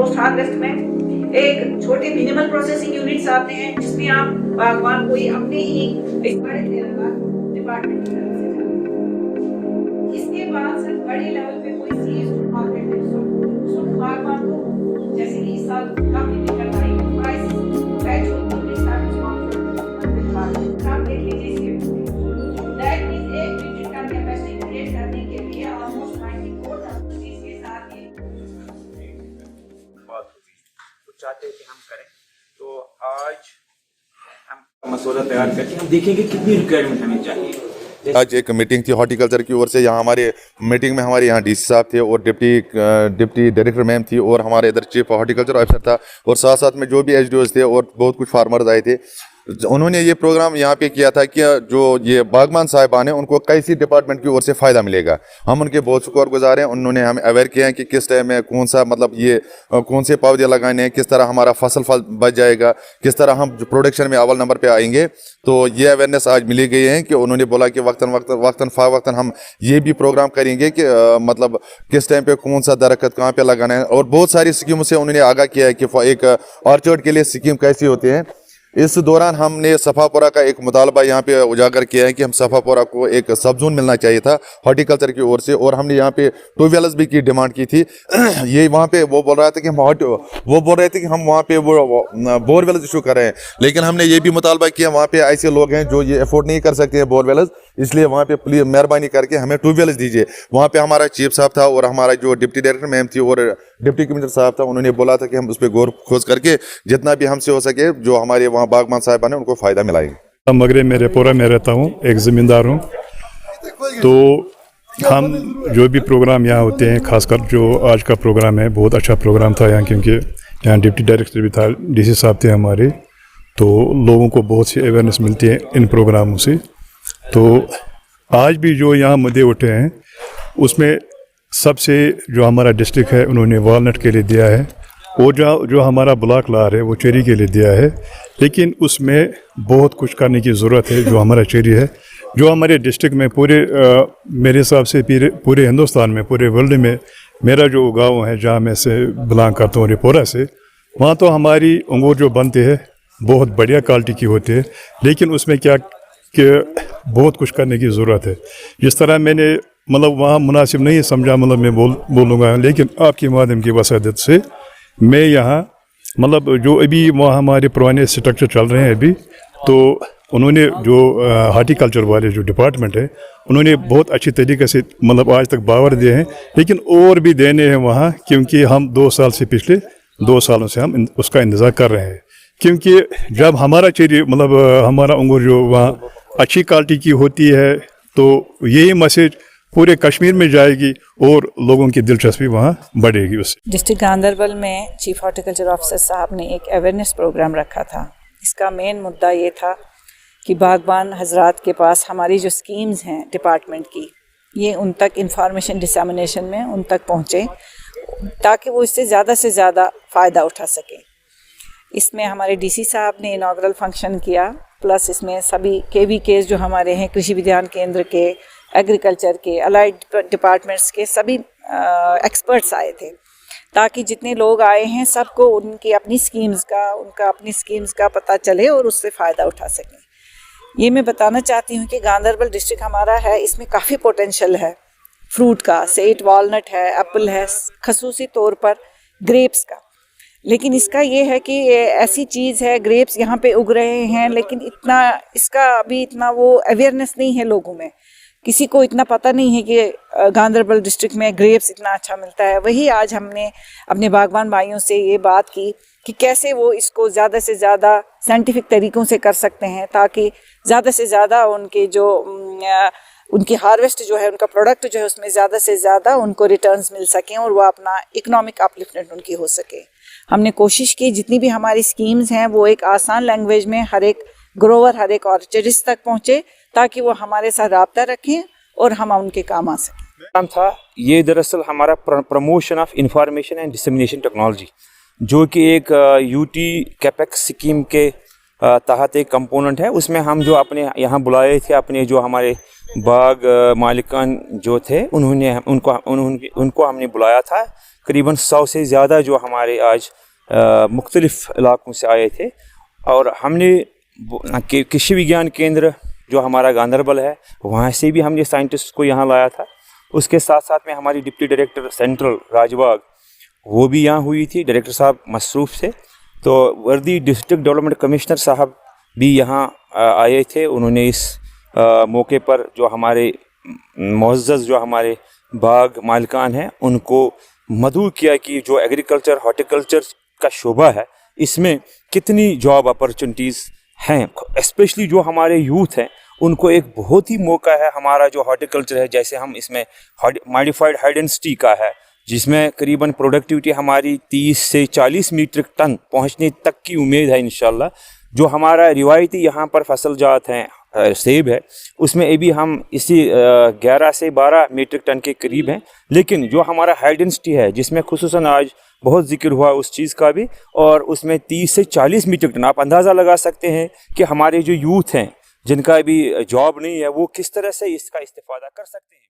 Post harvest में एक छोटे मिनिमल प्रोसेसिंग यूनिट्स आते हैं जिसमें आप बागवान कोई अपने ही एक बड़े डिपार्टमेंट की तरफ से जाए। इसके बाद सर बड़े लेवल पे कोई सीज मार्केट में बागवान को जैसे कि इस साल काफी दिक्कत आई प्राइस पैच आप देख लीजिए दैट मींस एक मीट्रिक टन कैपेसिटी क्रिएट करने के लिए ऑलमोस्ट 94,000 के साथ ये बात होगी तो चाहते हैं कि हम करें। तो आज हम मसौदा तैयार करके हम देखेंगे कितनी रिक्वायरमेंट हमें चाहिए। आज एक मीटिंग थी हॉर्टिकल्चर की ओर से, यहाँ हमारे मीटिंग में हमारे यहाँ डीसी साहब थे और डिप्टी डायरेक्टर मैम थी और हमारे इधर चीफ हॉर्टिकल्चर ऑफिसर था और साथ साथ में जो भी एचडीओज थे और बहुत कुछ फार्मर्स आए थे। उन्होंने ये प्रोग्राम यहाँ पे किया था कि जो ये बागबान साहिबान हैं उनको कैसी डिपार्टमेंट की ओर से फ़ायदा मिलेगा। हम उनके बहुत शुक्रगुजार हैं। उन्होंने हमें अवेयर किया है कि किस टाइम में कौन सा मतलब ये कौन से पौधे लगाने हैं, किस तरह हमारा फसल बच जाएगा, किस तरह हम प्रोडक्शन में अव्वल नंबर पे आएंगे। तो ये अवेयरनेस आज मिली गई है कि उन्होंने बोला कि वक्तन हम ये भी प्रोग्राम करेंगे कि मतलब किस टाइम पे कौन सा दरख्त कहाँ पे लगाना है और बहुत सारी स्कीमों से उन्होंने आगाह किया है कि एक ऑर्चर्ड के लिए स्कीम कैसी होती है। इस दौरान हमने सफापुरा का एक मुतालबा यहाँ पे उजागर किया है कि हम सफापुरा को एक सब जोन मिलना चाहिए था हॉर्टिकल्चर की ओर से और हमने यहाँ पे ट्यूबवेल्स भी की डिमांड की थी। ये वहाँ पे वो बोल रहा था कि हम वहाँ पे वो बोरवेल्स इशू कर रहे हैं, लेकिन हमने ये भी मुतालबा किया वहाँ पे ऐसे लोग हैं जो ये अफोर्ड नहीं कर सकते हैं बोरवेल्स, इसलिए वहाँ पे प्लीज मेहरबानी करके हमें ट्यूबवेल्स दीजिए। वहाँ पे हमारा चीफ साहब था और हमारा जो डिप्टी डायरेक्टर मैम थी और डिप्टी कमिश्नर साहब था, उन्होंने बोला था कि हम उस पर गौर खोज करके जितना भी हमसे हो सके जो हमारे वहाँ बागबान साहिबान है उनको फ़ायदा मिलाएंगे। मगरे में रेपोरा में रहता हूँ, एक ज़मींदार हूँ। तो हम जो भी प्रोग्राम यहाँ होते हैं, खासकर जो आज का प्रोग्राम है बहुत अच्छा प्रोग्राम था यहाँ, क्योंकि यहाँ डिप्टी डायरेक्टर भी था, डीसी साहब थे हमारे, तो लोगों को बहुत सी अवेयरनेस मिलती है इन प्रोग्रामों से। तो आज भी जो यहाँ मुद्दे उठे हैं उसमें सबसे जो हमारा डिस्ट्रिक्ट है उन्होंने वालनट के लिए दिया है और जो हमारा ब्लॉक लार है वो चेरी के लिए दिया है, लेकिन उसमें बहुत कुछ करने की ज़रूरत है। जो हमारा चेरी है जो हमारे डिस्ट्रिक्ट में पूरे मेरे हिसाब से पूरे हिंदुस्तान में पूरे वर्ल्ड में मेरा जो गांव है जहाँ मैं से बिलोंग करता हूँ रेपोरा से, वहाँ तो हमारी अंगूर जो बनते हैं बहुत बढ़िया क्वालिटी की होती है, लेकिन उसमें क्या कि बहुत कुछ करने की ज़रूरत है। जिस तरह मैंने मतलब वहाँ मुनासिब नहीं समझा, मतलब मैं बोलूँगा, लेकिन आपकी माध्यम की वसादत से मैं यहाँ मतलब जो अभी वहाँ हमारे पुराने स्ट्रक्चर चल रहे हैं अभी, तो उन्होंने जो हॉर्टिकल्चर वाले जो डिपार्टमेंट है उन्होंने बहुत अच्छी तरीके से मतलब आज तक बावर दिए हैं, लेकिन और भी देने हैं वहाँ, क्योंकि हम 2 साल से पिछले 2 सालों से हम उसका इंतज़ार कर रहे हैं। क्योंकि जब हमारा चेरी मतलब हमारा अंगूर जो वहाँ अच्छी क्वालिटी की होती है तो यही मैसेज पूरे कश्मीर में जाएगी और लोगों की दिलचस्पी वहाँ बढ़ेगी उससे। डिस्ट्रिक्ट गांदरबल में चीफ हॉर्टिकल्चर ऑफिसर साहब ने एक अवेयरनेस प्रोग्राम रखा था। इसका मेन मुद्दा ये था कि बागबान हजरात के पास हमारी जो स्कीम्स हैं डिपार्टमेंट की, ये उन तक इंफॉर्मेशन डिसमिनेशन में उन तक पहुँचे ताकि वो इससे ज़्यादा फ़ायदा उठा सकें। इसमें हमारे डीसी साहब ने इनॉग्रल फंक्शन किया, प्लस इसमें सभी केवीकेस जो हमारे हैं कृषि विज्ञान केंद्र के, एग्रीकल्चर के, अलाइड डिपार्टमेंट्स के सभी एक्सपर्ट्स आए थे, ताकि जितने लोग आए हैं सबको उनकी अपनी स्कीम्स का पता चले और उससे फ़ायदा उठा सकें। ये मैं बताना चाहती हूँ कि गांदरबल डिस्ट्रिक्ट हमारा है, इसमें काफ़ी पोटेंशियल है फ्रूट का, सेट वालनट है, एप्पल है, खसूसी तौर पर ग्रेप्स का। लेकिन इसका ये है कि ऐसी चीज़ है, ग्रेप्स यहाँ पे उग रहे हैं, लेकिन अभी इतना वो अवेयरनेस नहीं है लोगों में, किसी को इतना पता नहीं है कि गांदरबल डिस्ट्रिक्ट में ग्रेप्स इतना अच्छा मिलता है। वही आज हमने अपने बागबान भाइयों से ये बात की कि कैसे वो इसको ज़्यादा से ज़्यादा साइंटिफिक तरीक़ों से कर सकते हैं, ताकि ज़्यादा से ज़्यादा उनके जो उनकी हार्वेस्ट जो है, उनका प्रोडक्ट जो है, उसमें ज़्यादा से ज़्यादा उनको रिटर्न्स मिल सकें और वो अपना इकोनॉमिक अपलिफ्टमेंट उनकी हो सके। हमने कोशिश की जितनी भी हमारी स्कीम्स हैं वो एक आसान लैंग्वेज में हर एक ग्रोवर, हर एक ऑर्चर्डिस्ट तक पहुँचे, ताकि वो हमारे साथ रब्ता रखें और हम उनके काम आ सकें। काम था ये दरअसल हमारा promotion of information and dissemination technology, जो कि एक यूटी कैपेक्स स्कीम के तहत एक कंपोनेंट है। उसमें हम जो अपने यहाँ बुलाए थे, अपने जो हमारे बाग मालिकान जो थे उनको हमने बुलाया था قریباً 100 سے زیادہ جو ہمارے آج مختلف علاقوں سے آئے تھے. اور ہم نے کرشی وگیان کیندر جو ہمارا گاندربل ہے وہاں سے بھی ہم نے سائنٹسٹ کو یہاں لایا تھا. اس کے ساتھ ساتھ میں ہماری deputy director central Raj Bagh وہ بھی یہاں ہوئی تھی. ڈائریکٹر صاحب مصروف تھے تو وردی ڈسٹرکٹ ڈیولپمنٹ کمشنر صاحب بھی یہاں آئے تھے. انہوں نے اس موقع پر جو ہمارے معزز جو ہمارے باغ مالکان ہیں ان کو مدعو کیا کہ جو ایگریکلچر ہارٹیکلچر کا شعبہ ہے اس میں کتنی جاب اپرچونیٹیز ہیں. اسپیشلی جو ہمارے یوتھ ہیں ان کو ایک بہت ہی موقع ہے. ہمارا جو ہارٹیکلچر ہے جیسے ہم اس میں ماڈیفائڈ ہائی ڈینسٹی کا ہے جس میں قریباً پروڈکٹیوٹی ہماری 30 سے 40 میٹرک ٹن پہنچنے تک کی امید ہے انشاءاللہ. جو ہمارا روایتی یہاں پر فصل جات ہیں سیب ہے اس میں ابھی ہم اسی 11 سے 12 میٹرک ٹن کے قریب ہیں. لیکن جو ہمارا ہائی ڈینسٹی ہے جس میں خصوصاً آج بہت ذکر ہوا اس چیز کا بھی اور اس میں 30 سے 40 میٹرک ٹن آپ اندازہ لگا سکتے ہیں کہ ہمارے جو یوتھ ہیں جن کا ابھی جاب نہیں ہے وہ کس طرح سے اس کا استفادہ کر سکتے ہیں.